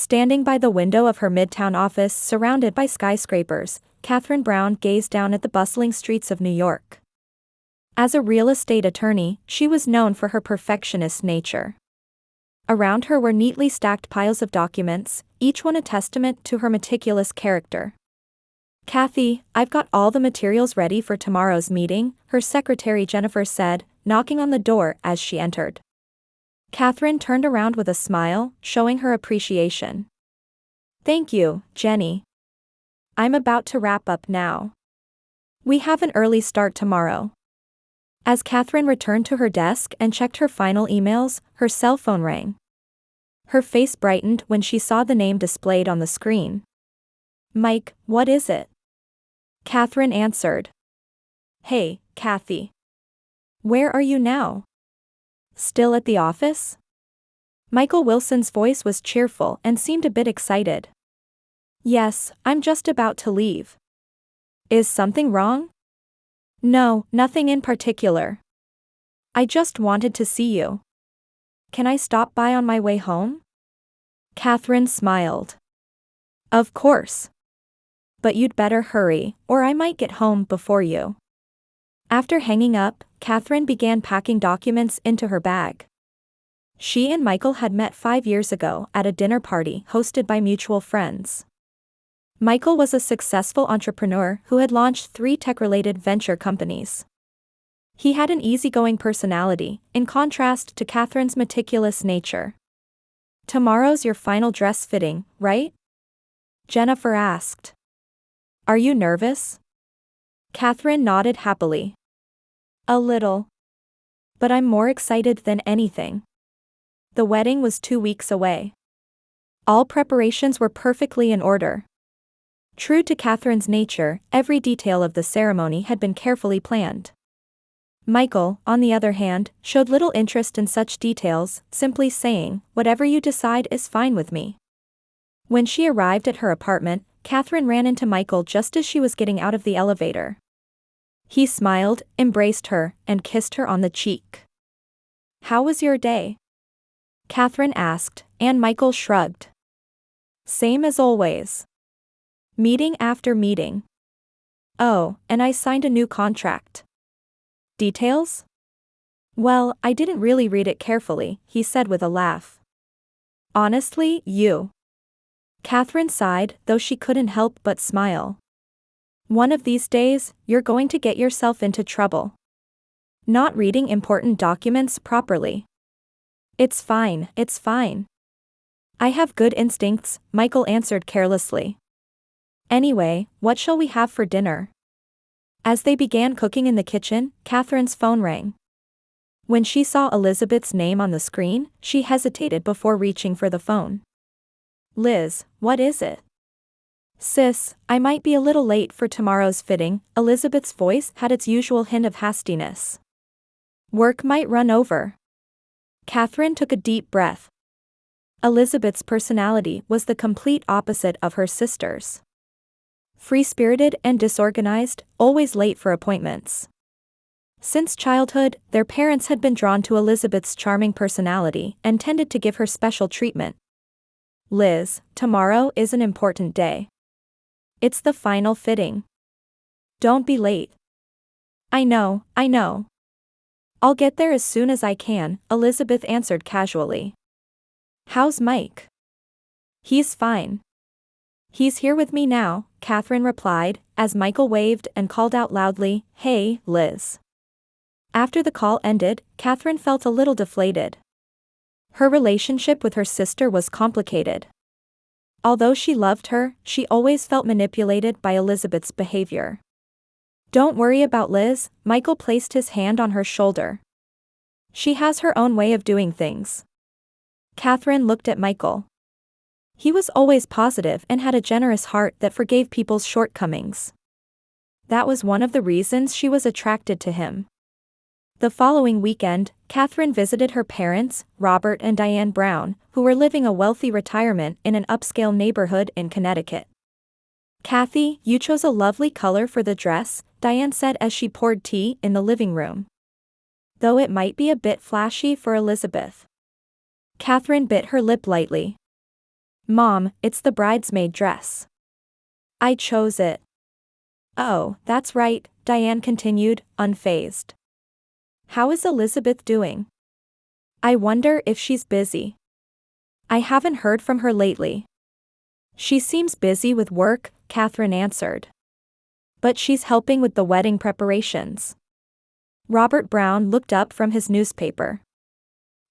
Standing by the window of her midtown office surrounded by skyscrapers, Catherine Brown gazed down at the bustling streets of New York. As a real estate attorney, she was known for her perfectionist nature. Around her were neatly stacked piles of documents, each one a testament to her meticulous character. "Kathy, I've got all the materials ready for tomorrow's meeting," her secretary Jennifer said, knocking on the door as she entered. Catherine turned around with a smile, showing her appreciation. "Thank you, Jenny. I'm about to wrap up now. We have an early start tomorrow." As Catherine returned to her desk and checked her final emails, her cell phone rang. Her face brightened when she saw the name displayed on the screen. "Mike, what is it?" Catherine answered. "Hey, Kathy. Where are you now? Still at the office?" Michael Wilson's voice was cheerful and seemed a bit excited. "Yes, I'm just about to leave." "Is something wrong?" "No, nothing in particular. I just wanted to see you. Can I stop by on my way home?" Catherine smiled. "Of course. But you'd better hurry, or I might get home before you." After hanging up, Catherine began packing documents into her bag. She and Michael had met 5 years ago at a dinner party hosted by mutual friends. Michael was a successful entrepreneur who had launched 3 tech-related venture companies. He had an easygoing personality, in contrast to Catherine's meticulous nature. "Tomorrow's your final dress fitting, right?" Jennifer asked. "Are you nervous?" Catherine nodded happily. "A little. But I'm more excited than anything." The wedding was 2 weeks away. All preparations were perfectly in order. True to Catherine's nature, every detail of the ceremony had been carefully planned. Michael, on the other hand, showed little interest in such details, simply saying, "Whatever you decide is fine with me." When she arrived at her apartment, Catherine ran into Michael just as she was getting out of the elevator. He smiled, embraced her, and kissed her on the cheek. "How was your day?" Catherine asked, and Michael shrugged. "Same as always. Meeting after meeting. Oh, and I signed a new contract." "Details?" "Well, I didn't really read it carefully," he said with a laugh. "Honestly, you." Catherine sighed, though she couldn't help but smile. "One of these days, you're going to get yourself into trouble. Not reading important documents properly." It's fine. I have good instincts," Michael answered carelessly. "Anyway, what shall we have for dinner?" As they began cooking in the kitchen, Catherine's phone rang. When she saw Elizabeth's name on the screen, she hesitated before reaching for the phone. "Liz, what is it?" "Sis, I might be a little late for tomorrow's fitting." Elizabeth's voice had its usual hint of hastiness. "Work might run over." Catherine took a deep breath. Elizabeth's personality was the complete opposite of her sister's. Free-spirited and disorganized, always late for appointments. Since childhood, their parents had been drawn to Elizabeth's charming personality and tended to give her special treatment. "Liz, tomorrow is an important day. It's the final fitting. Don't be late." I know. I'll get there as soon as I can," Elizabeth answered casually. "How's Mike?" "He's fine. He's here with me now," Catherine replied, as Michael waved and called out loudly, "Hey, Liz." After the call ended, Catherine felt a little deflated. Her relationship with her sister was complicated. Although she loved her, she always felt manipulated by Elizabeth's behavior. "Don't worry about Liz," Michael placed his hand on her shoulder. "She has her own way of doing things." Catherine looked at Michael. He was always positive and had a generous heart that forgave people's shortcomings. That was one of the reasons she was attracted to him. The following weekend, Catherine visited her parents, Robert and Diane Brown, who were living a wealthy retirement in an upscale neighborhood in Connecticut. "Kathy, you chose a lovely color for the dress," Diane said as she poured tea in the living room. "Though it might be a bit flashy for Elizabeth." Catherine bit her lip lightly. Mom, it's the bridesmaid dress. I chose it. Oh, that's right, Diane continued, unfazed. How is Elizabeth doing? I wonder if she's busy. I haven't heard from her lately. She seems busy with work, Catherine answered. But she's helping with the wedding preparations. Robert Brown looked up from his newspaper.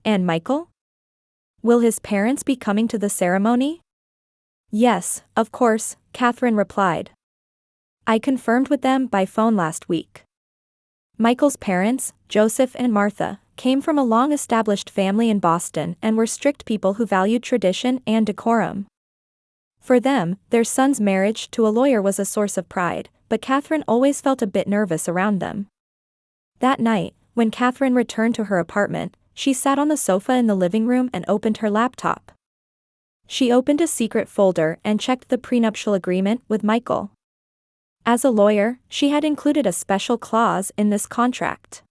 And Michael? Will his parents be coming to the ceremony? Yes, of course, Catherine replied. I confirmed with them by phone last week. Michael's parents, Joseph and Martha, came from a long-established family in Boston and were strict people who valued tradition and decorum. For them, their son's marriage to a lawyer was a source of pride, but Catherine always felt a bit nervous around them. That night, when Catherine returned to her apartment, she sat on the sofa in the living room and opened her laptop. She opened a secret folder and checked the prenuptial agreement with Michael. As a lawyer, she had included a special clause in this contract.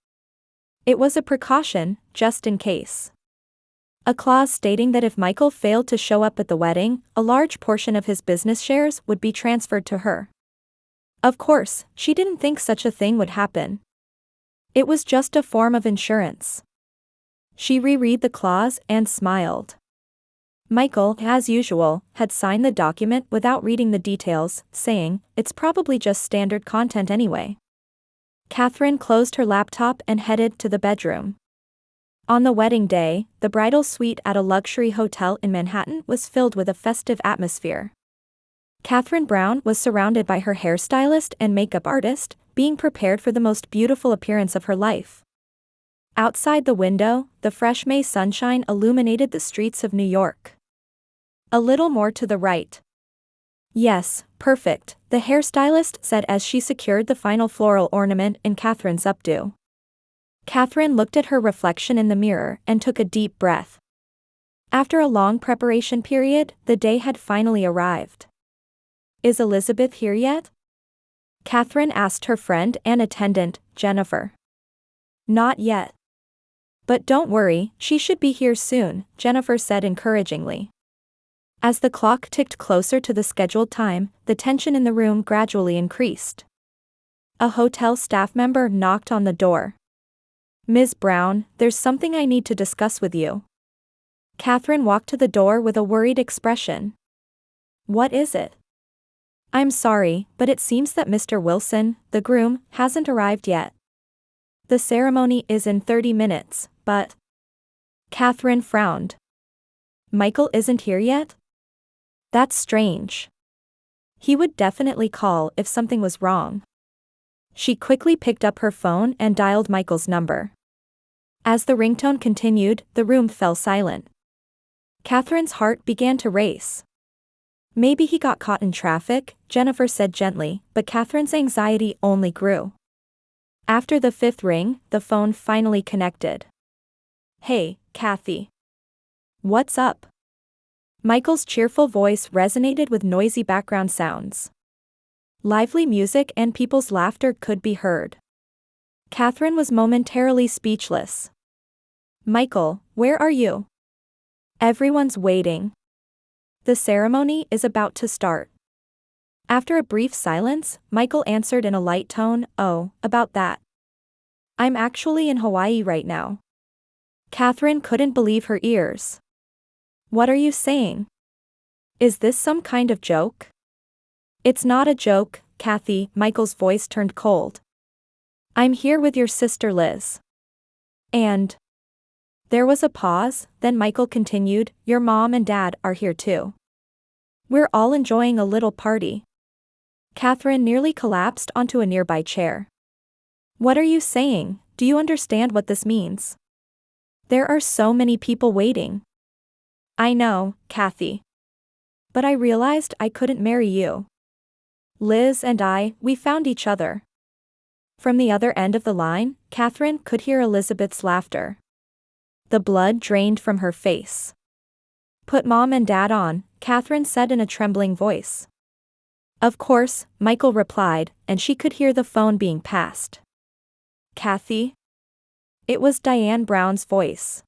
It was a precaution, just in case. A clause stating that if Michael failed to show up at the wedding, a large portion of his business shares would be transferred to her. Of course, she didn't think such a thing would happen. It was just a form of insurance. She reread the clause and smiled. Michael, as usual, had signed the document without reading the details, saying, "It's probably just standard content anyway." Catherine closed her laptop and headed to the bedroom. On the wedding day, the bridal suite at a luxury hotel in Manhattan was filled with a festive atmosphere. Catherine Brown was surrounded by her hairstylist and makeup artist, being prepared for the most beautiful appearance of her life. Outside the window, the fresh May sunshine illuminated the streets of New York. A little more to the right. Yes, perfect, the hairstylist said as she secured the final floral ornament in Catherine's updo. Catherine looked at her reflection in the mirror and took a deep breath. After a long preparation period, the day had finally arrived. Is Elizabeth here yet? Catherine asked her friend and attendant, Jennifer. Not yet. But don't worry, she should be here soon, Jennifer said encouragingly. As the clock ticked closer to the scheduled time, the tension in the room gradually increased. A hotel staff member knocked on the door. Ms. Brown, there's something I need to discuss with you. Catherine walked to the door with a worried expression. What is it? I'm sorry, but it seems that Mr. Wilson, the groom, hasn't arrived yet. The ceremony is in 30 minutes, but... Catherine frowned. Michael isn't here yet? That's strange. He would definitely call if something was wrong. She quickly picked up her phone and dialed Michael's number. As the ringtone continued, the room fell silent. Catherine's heart began to race. Maybe he got caught in traffic, Jennifer said gently, but Catherine's anxiety only grew. After the fifth ring, the phone finally connected. Hey, Kathy. What's up? Michael's cheerful voice resonated with noisy background sounds. Lively music and people's laughter could be heard. Catherine was momentarily speechless. Michael, where are you? Everyone's waiting. The ceremony is about to start. After a brief silence, Michael answered in a light tone, "Oh, about that. I'm actually in Hawaii right now." Catherine couldn't believe her ears. What are you saying? Is this some kind of joke? It's not a joke, Kathy, Michael's voice turned cold. I'm here with your sister Liz. And... There was a pause, then Michael continued, your mom and dad are here too. We're all enjoying a little party. Catherine nearly collapsed onto a nearby chair. What are you saying? Do you understand what this means? There are so many people waiting. I know, Kathy. But I realized I couldn't marry you. Liz and I, we found each other. From the other end of the line, Catherine could hear Elizabeth's laughter. The blood drained from her face. Put mom and dad on, Catherine said in a trembling voice. Of course, Michael replied, and she could hear the phone being passed. Kathy? It was Diane Brown's voice.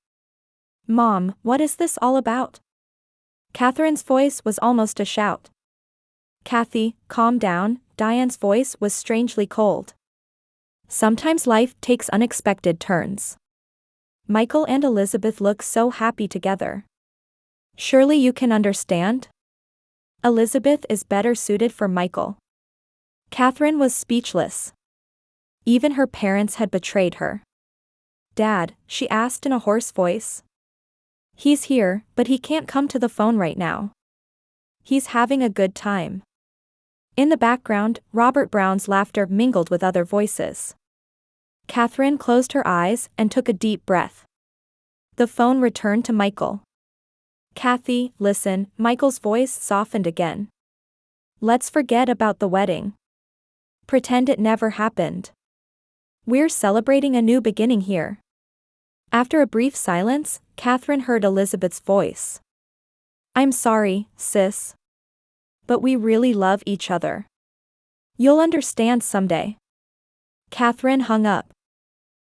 Mom, what is this all about? Catherine's voice was almost a shout. Kathy, calm down. Diane's voice was strangely cold. Sometimes life takes unexpected turns. Michael and Elizabeth look so happy together. Surely you can understand? Elizabeth is better suited for Michael. Catherine was speechless. Even her parents had betrayed her. Dad, she asked in a hoarse voice. He's here, but he can't come to the phone right now. He's having a good time. In the background, Robert Brown's laughter mingled with other voices. Catherine closed her eyes and took a deep breath. The phone returned to Michael. Kathy, listen, Michael's voice softened again. Let's forget about the wedding. Pretend it never happened. We're celebrating a new beginning here. After a brief silence, Catherine heard Elizabeth's voice. I'm sorry, sis. But we really love each other. You'll understand someday. Catherine hung up.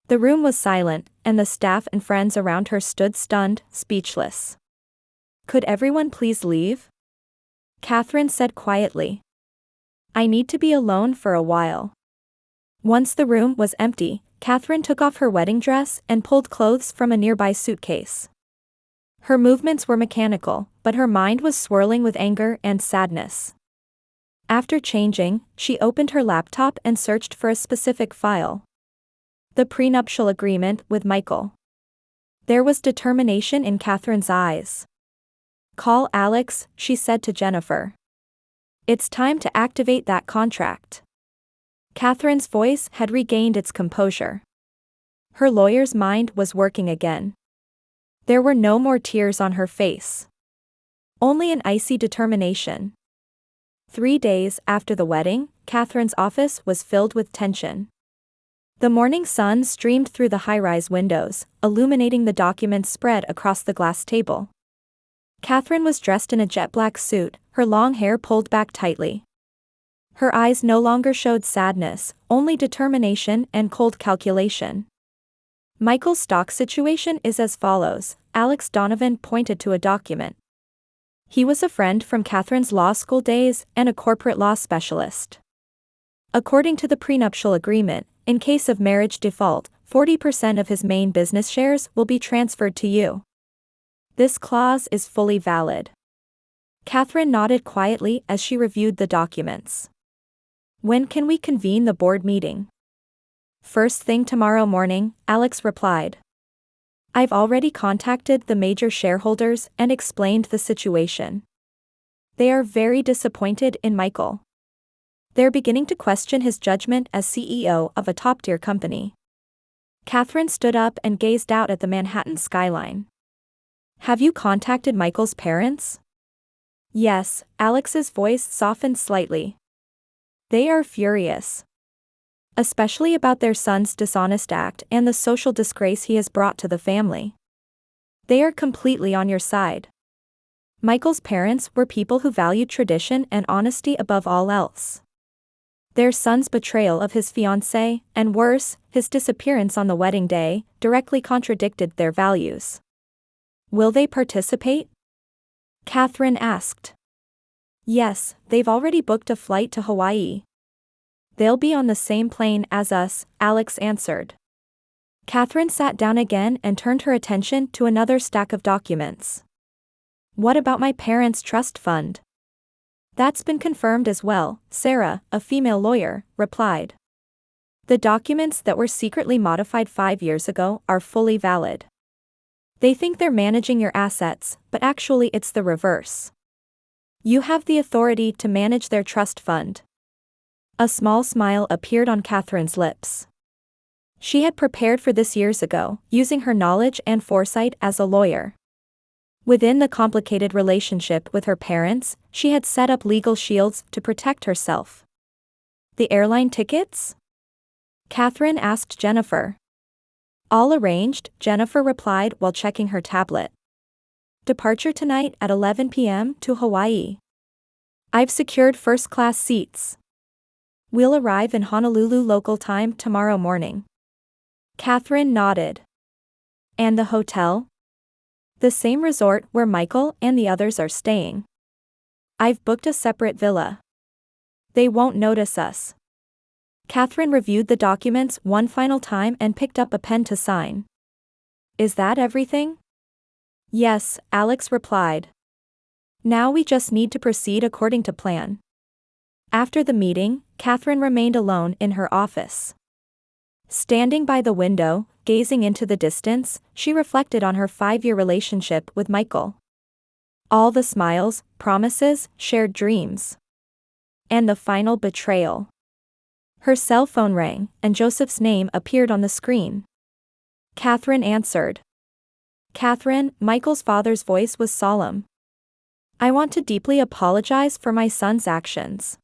The room was silent, and the staff and friends around her stood stunned, speechless. Could everyone please leave? Catherine said quietly. I need to be alone for a while. Once the room was empty, Catherine took off her wedding dress and pulled clothes from a nearby suitcase. Her movements were mechanical, but her mind was swirling with anger and sadness. After changing, she opened her laptop and searched for a specific file. The prenuptial agreement with Michael. There was determination in Catherine's eyes. Call Alex, she said to Jennifer. It's time to activate that contract. Catherine's voice had regained its composure. Her lawyer's mind was working again. There were no more tears on her face. Only an icy determination. 3 days after the wedding, Catherine's office was filled with tension. The morning sun streamed through the high-rise windows, illuminating the documents spread across the glass table. Catherine was dressed in a jet-black suit, her long hair pulled back tightly. Her eyes no longer showed sadness, only determination and cold calculation. Michael's stock situation is as follows. Alex Donovan pointed to a document. He was a friend from Catherine's law school days and a corporate law specialist. According to the prenuptial agreement, in case of marriage default, 40% of his main business shares will be transferred to you. This clause is fully valid. Catherine nodded quietly as she reviewed the documents. When can we convene the board meeting? First thing tomorrow morning, Alex replied. I've already contacted the major shareholders and explained the situation. They are very disappointed in Michael. They're beginning to question his judgment as CEO of a top-tier company. Catherine stood up and gazed out at the Manhattan skyline. Have you contacted Michael's parents? Yes, Alex's voice softened slightly. They are furious. Especially about their son's dishonest act and the social disgrace he has brought to the family. They are completely on your side. Michael's parents were people who valued tradition and honesty above all else. Their son's betrayal of his fiancée, and worse, his disappearance on the wedding day, directly contradicted their values. Will they participate? Catherine asked. Yes, they've already booked a flight to Hawaii. They'll be on the same plane as us, Alex answered. Catherine sat down again and turned her attention to another stack of documents. What about my parents' trust fund? That's been confirmed as well, Sarah, a female lawyer, replied. The documents that were secretly modified 5 years ago are fully valid. They think they're managing your assets, but actually it's the reverse. You have the authority to manage their trust fund. A small smile appeared on Catherine's lips. She had prepared for this years ago, using her knowledge and foresight as a lawyer. Within the complicated relationship with her parents, she had set up legal shields to protect herself. The airline tickets? Catherine asked Jennifer. All arranged, Jennifer replied while checking her tablet. Departure tonight at 11 p.m. to Hawaii. I've secured first-class seats. We'll arrive in Honolulu local time tomorrow morning. Catherine nodded. And the hotel? The same resort where Michael and the others are staying. I've booked a separate villa. They won't notice us. Catherine reviewed the documents one final time and picked up a pen to sign. Is that everything? Yes, Alex replied. Now we just need to proceed according to plan. After the meeting, Catherine remained alone in her office. Standing by the window, gazing into the distance, she reflected on her 5-year relationship with Michael. All the smiles, promises, shared dreams. And the final betrayal. Her cell phone rang, and Joseph's name appeared on the screen. Catherine answered. Catherine, Michael's father's voice was solemn. I want to deeply apologize for my son's actions.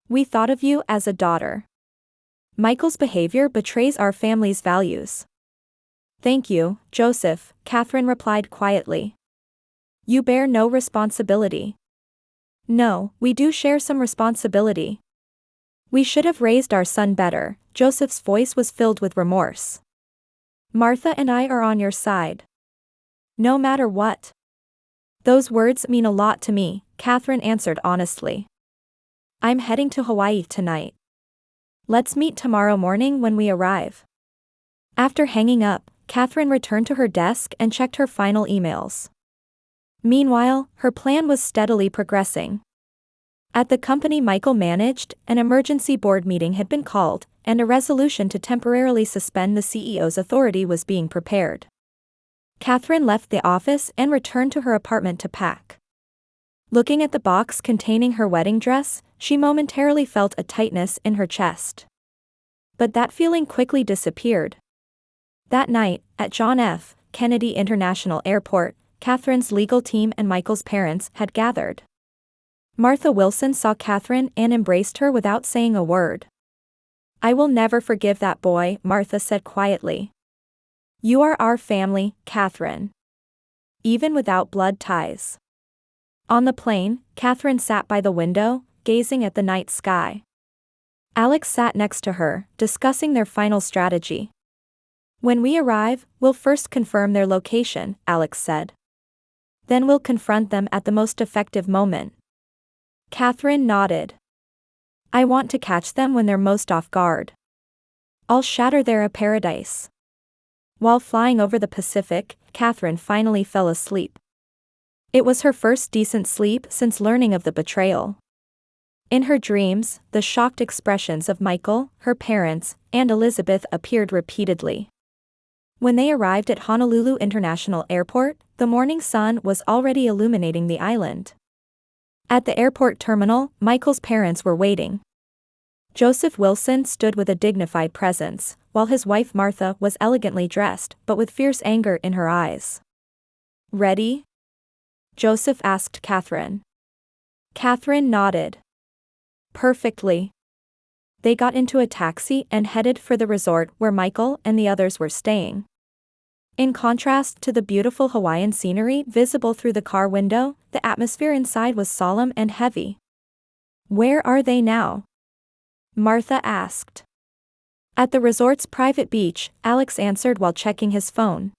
We thought of you as a daughter. Michael's behavior betrays our family's values. Thank you, Joseph, Catherine replied quietly. You bear no responsibility. No, we do share some responsibility. We should have raised our son better, Joseph's voice was filled with remorse. Martha and I are on your side. No matter what. Those words mean a lot to me, Catherine answered honestly. I'm heading to Hawaii tonight. Let's meet tomorrow morning when we arrive. After hanging up, Catherine returned to her desk and checked her final emails. Meanwhile, her plan was steadily progressing. At the company Michael managed, an emergency board meeting had been called, and a resolution to temporarily suspend the CEO's authority was being prepared. Catherine left the office and returned to her apartment to pack. Looking at the box containing her wedding dress, she momentarily felt a tightness in her chest. But that feeling quickly disappeared. That night, at John F. Kennedy International Airport, Catherine's legal team and Michael's parents had gathered. Martha Wilson saw Catherine and embraced her without saying a word. I will never forgive that boy, Martha said quietly. You are our family, Catherine. Even without blood ties. On the plane, Catherine sat by the window, gazing at the night sky. Alex sat next to her, discussing their final strategy. When we arrive, we'll first confirm their location, Alex said. Then we'll confront them at the most effective moment. Catherine nodded. I want to catch them when they're most off guard. I'll shatter their paradise. While flying over the Pacific, Catherine finally fell asleep. It was her first decent sleep since learning of the betrayal. In her dreams, the shocked expressions of Michael, her parents, and Elizabeth appeared repeatedly. When they arrived at Honolulu International Airport, the morning sun was already illuminating the island. At the airport terminal, Michael's parents were waiting. Joseph Wilson stood with a dignified presence, while his wife Martha was elegantly dressed but with fierce anger in her eyes. Ready? Joseph asked Catherine. Catherine nodded. Perfectly. They got into a taxi and headed for the resort where Michael and the others were staying. In contrast to the beautiful Hawaiian scenery visible through the car window, the atmosphere inside was solemn and heavy. Where are they now? Martha asked. At the resort's private beach, Alex answered while checking his phone.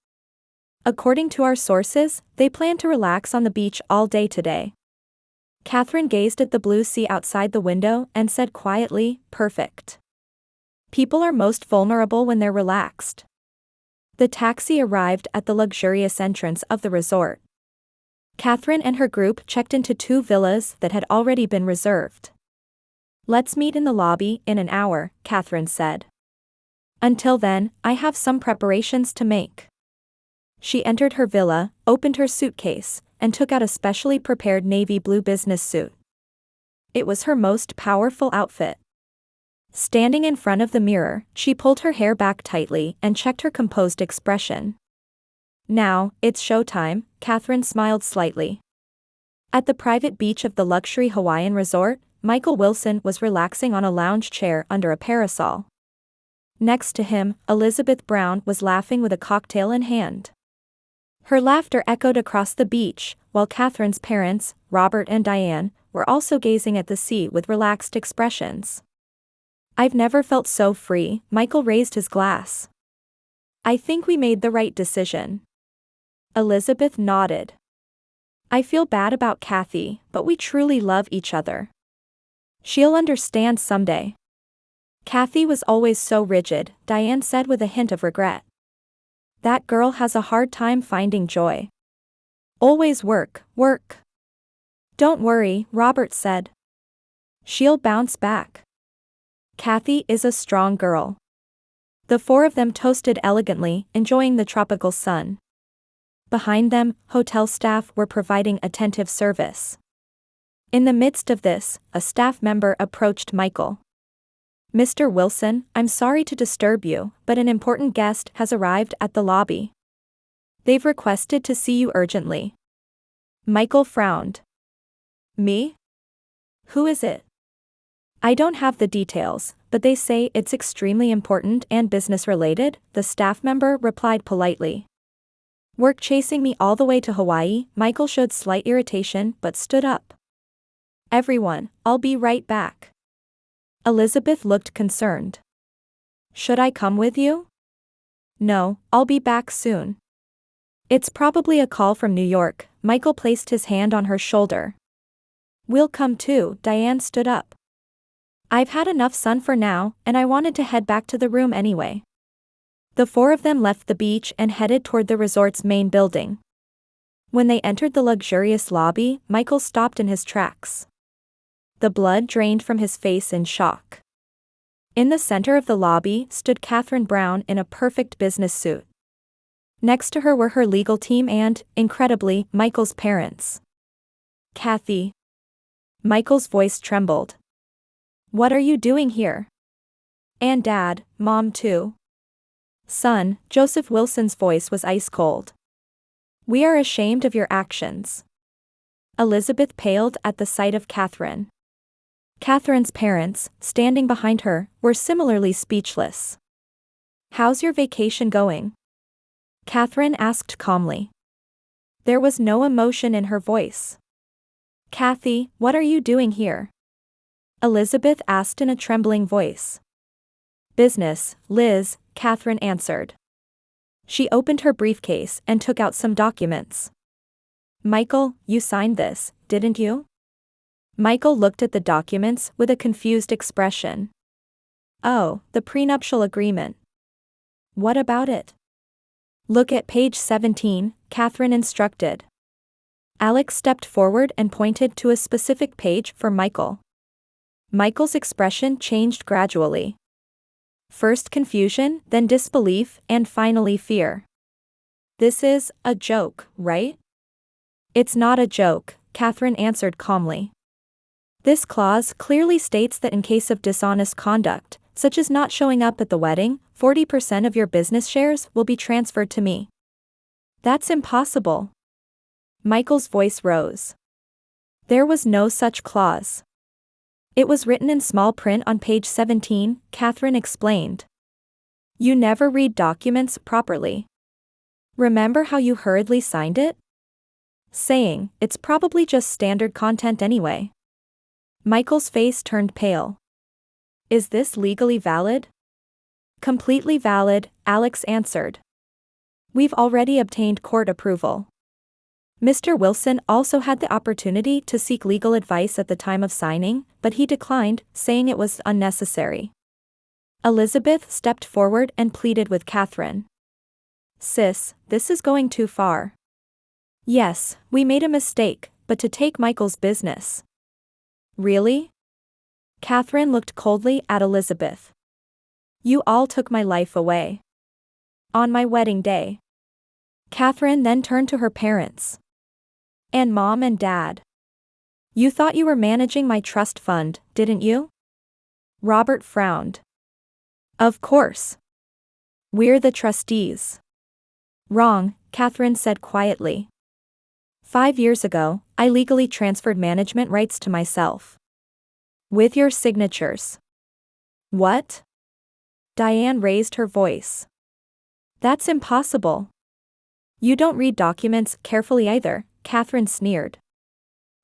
According to our sources, they plan to relax on the beach all day today. Catherine gazed at the blue sea outside the window and said quietly, perfect. People are most vulnerable when they're relaxed. The taxi arrived at the luxurious entrance of the resort. Catherine and her group checked into 2 villas that had already been reserved. Let's meet in the lobby in an hour, Catherine said. Until then, I have some preparations to make. She entered her villa, opened her suitcase, and took out a specially prepared navy blue business suit. It was her most powerful outfit. Standing in front of the mirror, she pulled her hair back tightly and checked her composed expression. Now, it's showtime, Catherine smiled slightly. At the private beach of the luxury Hawaiian resort, Michael Wilson was relaxing on a lounge chair under a parasol. Next to him, Elizabeth Brown was laughing with a cocktail in hand. Her laughter echoed across the beach, while Catherine's parents, Robert and Diane, were also gazing at the sea with relaxed expressions. I've never felt so free, Michael raised his glass. I think we made the right decision. Elizabeth nodded. I feel bad about Kathy, but we truly love each other. She'll understand someday. Kathy was always so rigid, Diane said with a hint of regret. That girl has a hard time finding joy. Always work, work. Don't worry, Robert said. She'll bounce back. Kathy is a strong girl. The four of them toasted elegantly, enjoying the tropical sun. Behind them, hotel staff were providing attentive service. In the midst of this, a staff member approached Michael. Mr. Wilson, I'm sorry to disturb you, but an important guest has arrived at the lobby. They've requested to see you urgently. Michael frowned. Me? Who is it? I don't have the details, but they say it's extremely important and business-related, the staff member replied politely. Work chasing me all the way to Hawaii, Michael showed slight irritation but stood up. Everyone, I'll be right back. Elizabeth looked concerned. Should I come with you? No, I'll be back soon. It's probably a call from New York, Michael placed his hand on her shoulder. We'll come too, Diane stood up. I've had enough sun for now, and I wanted to head back to the room anyway. The four of them left the beach and headed toward the resort's main building. When they entered the luxurious lobby, Michael stopped in his tracks. The blood drained from his face in shock. In the center of the lobby stood Catherine Brown in a perfect business suit. Next to her were her legal team and, incredibly, Michael's parents. Kathy. Michael's voice trembled. What are you doing here? And Dad, Mom too. Son, Joseph Wilson's voice was ice cold. We are ashamed of your actions. Elizabeth paled at the sight of Catherine. Catherine's parents, standing behind her, were similarly speechless. How's your vacation going? Catherine asked calmly. There was no emotion in her voice. Kathy, what are you doing here? Elizabeth asked in a trembling voice. Business, Liz, Catherine answered. She opened her briefcase and took out some documents. Michael, you signed this, didn't you? Michael looked at the documents with a confused expression. Oh, the prenuptial agreement. What about it? Look at page 17, Catherine instructed. Alex stepped forward and pointed to a specific page for Michael. Michael's expression changed gradually. First confusion, then disbelief, and finally fear. This is a joke, right? It's not a joke, Catherine answered calmly. This clause clearly states that in case of dishonest conduct, such as not showing up at the wedding, 40% of your business shares will be transferred to me. That's impossible. Michael's voice rose. There was no such clause. It was written in small print on page 17, Catherine explained. You never read documents properly. Remember how you hurriedly signed it? Saying, it's probably just standard content anyway. Michael's face turned pale. Is this legally valid? Completely valid, Alex answered. We've already obtained court approval. Mr. Wilson also had the opportunity to seek legal advice at the time of signing, but he declined, saying it was unnecessary. Elizabeth stepped forward and pleaded with Catherine. Sis, this is going too far. Yes, we made a mistake, but to take Michael's business. Really? Catherine looked coldly at Elizabeth. You all took my life away. On my wedding day. Catherine then turned to her parents. And Mom and Dad. You thought you were managing my trust fund, didn't you? Robert frowned. Of course. We're the trustees. Wrong, Catherine said quietly. 5 years ago, I legally transferred management rights to myself. With your signatures. What? Diane raised her voice. That's impossible. You don't read documents carefully either, Catherine sneered.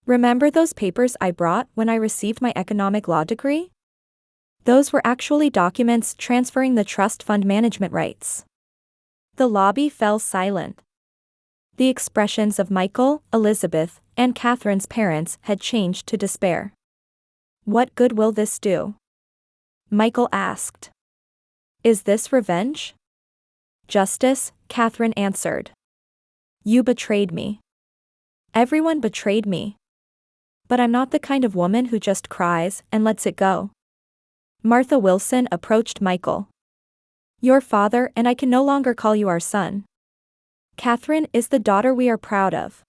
Remember those papers I brought when I received my economic law degree? Those were actually documents transferring the trust fund management rights. The lobby fell silent. The expressions of Michael, Elizabeth, and Catherine's parents had changed to despair. "What good will this do?" Michael asked. "Is this revenge?" "Justice," Catherine answered. "You betrayed me. Everyone betrayed me. But I'm not the kind of woman who just cries and lets it go." Martha Wilson approached Michael. "Your father and I can no longer call you our son. Catherine is the daughter we are proud of."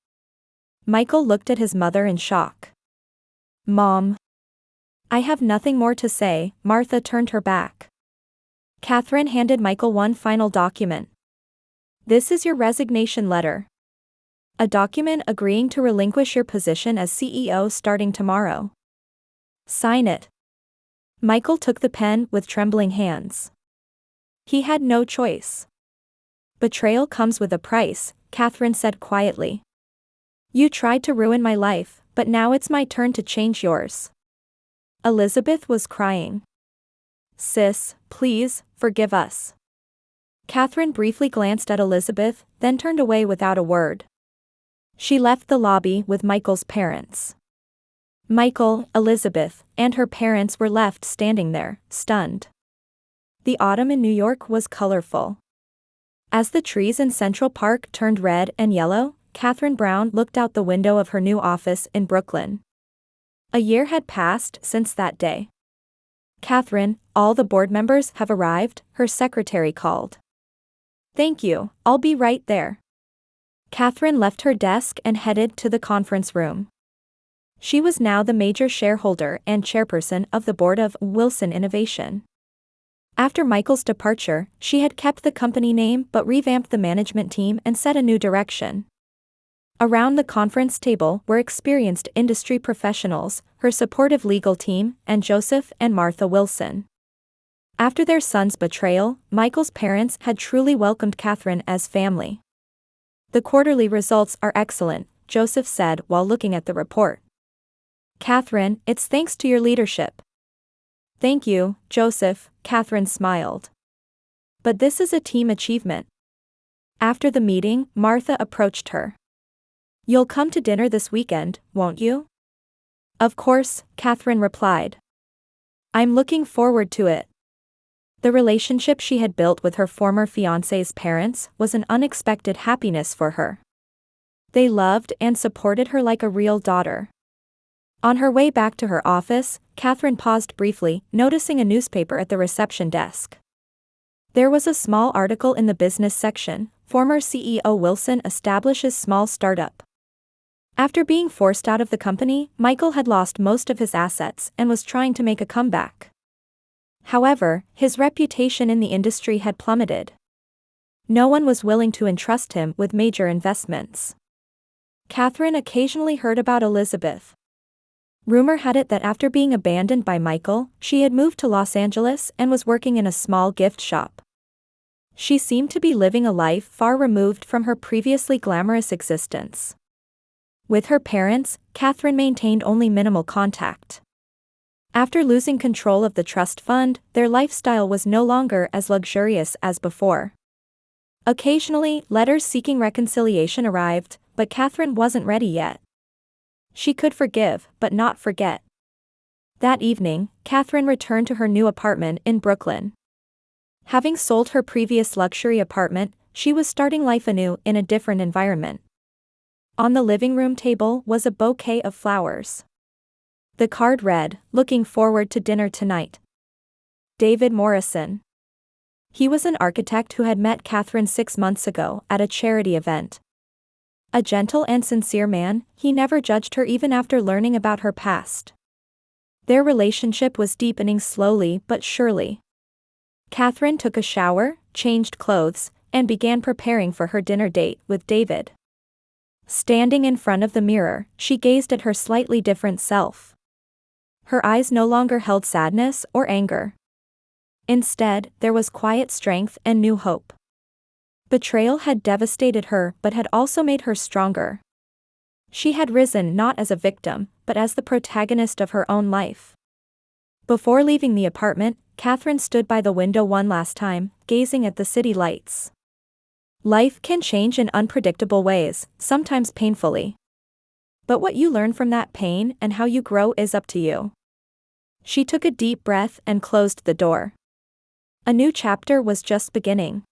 Michael looked at his mother in shock. "Mom." "I have nothing more to say." Martha turned her back. Catherine handed Michael one final document. "This is your resignation letter. A document agreeing to relinquish your position as CEO starting tomorrow. Sign it." Michael took the pen with trembling hands. He had no choice. "Betrayal comes with a price," Catherine said quietly. "You tried to ruin my life, but now it's my turn to change yours." Elizabeth was crying. "Sis, please, forgive us." Catherine briefly glanced at Elizabeth, then turned away without a word. She left the lobby with Michael's parents. Michael, Elizabeth, and her parents were left standing there, stunned. The autumn in New York was colorful. As the trees in Central Park turned red and yellow, Catherine Brown looked out the window of her new office in Brooklyn. A year had passed since that day. "Catherine, all the board members have arrived," her secretary called. "Thank you, I'll be right there." Catherine left her desk and headed to the conference room. She was now the major shareholder and chairperson of the board of Wilson Innovation. After Michael's departure, she had kept the company name but revamped the management team and set a new direction. Around the conference table were experienced industry professionals, her supportive legal team, and Joseph and Martha Wilson. After their son's betrayal, Michael's parents had truly welcomed Catherine as family. "The quarterly results are excellent," Joseph said while looking at the report. "Catherine, it's thanks to your leadership." "Thank you, Joseph," Catherine smiled. "But this is a team achievement." After the meeting, Martha approached her. "You'll come to dinner this weekend, won't you?" "Of course," Catherine replied. "I'm looking forward to it." The relationship she had built with her former fiancé's parents was an unexpected happiness for her. They loved and supported her like a real daughter. On her way back to her office, Catherine paused briefly, noticing a newspaper at the reception desk. There was a small article in the business section: "Former CEO Wilson establishes small startup." After being forced out of the company, Michael had lost most of his assets and was trying to make a comeback. However, his reputation in the industry had plummeted. No one was willing to entrust him with major investments. Catherine occasionally heard about Elizabeth. Rumor had it that after being abandoned by Michael, she had moved to Los Angeles and was working in a small gift shop. She seemed to be living a life far removed from her previously glamorous existence. With her parents, Catherine maintained only minimal contact. After losing control of the trust fund, their lifestyle was no longer as luxurious as before. Occasionally, letters seeking reconciliation arrived, but Catherine wasn't ready yet. She could forgive, but not forget. That evening, Catherine returned to her new apartment in Brooklyn. Having sold her previous luxury apartment, she was starting life anew in a different environment. On the living room table was a bouquet of flowers. The card read, "Looking forward to dinner tonight. David Morrison." He was an architect who had met Catherine 6 months ago at a charity event. A gentle and sincere man, he never judged her even after learning about her past. Their relationship was deepening slowly but surely. Catherine took a shower, changed clothes, and began preparing for her dinner date with David. Standing in front of the mirror, she gazed at her slightly different self. Her eyes no longer held sadness or anger. Instead, there was quiet strength and new hope. Betrayal had devastated her but had also made her stronger. She had risen not as a victim, but as the protagonist of her own life. Before leaving the apartment, Catherine stood by the window one last time, gazing at the city lights. Life can change in unpredictable ways, sometimes painfully. But what you learn from that pain and how you grow is up to you. She took a deep breath and closed the door. A new chapter was just beginning.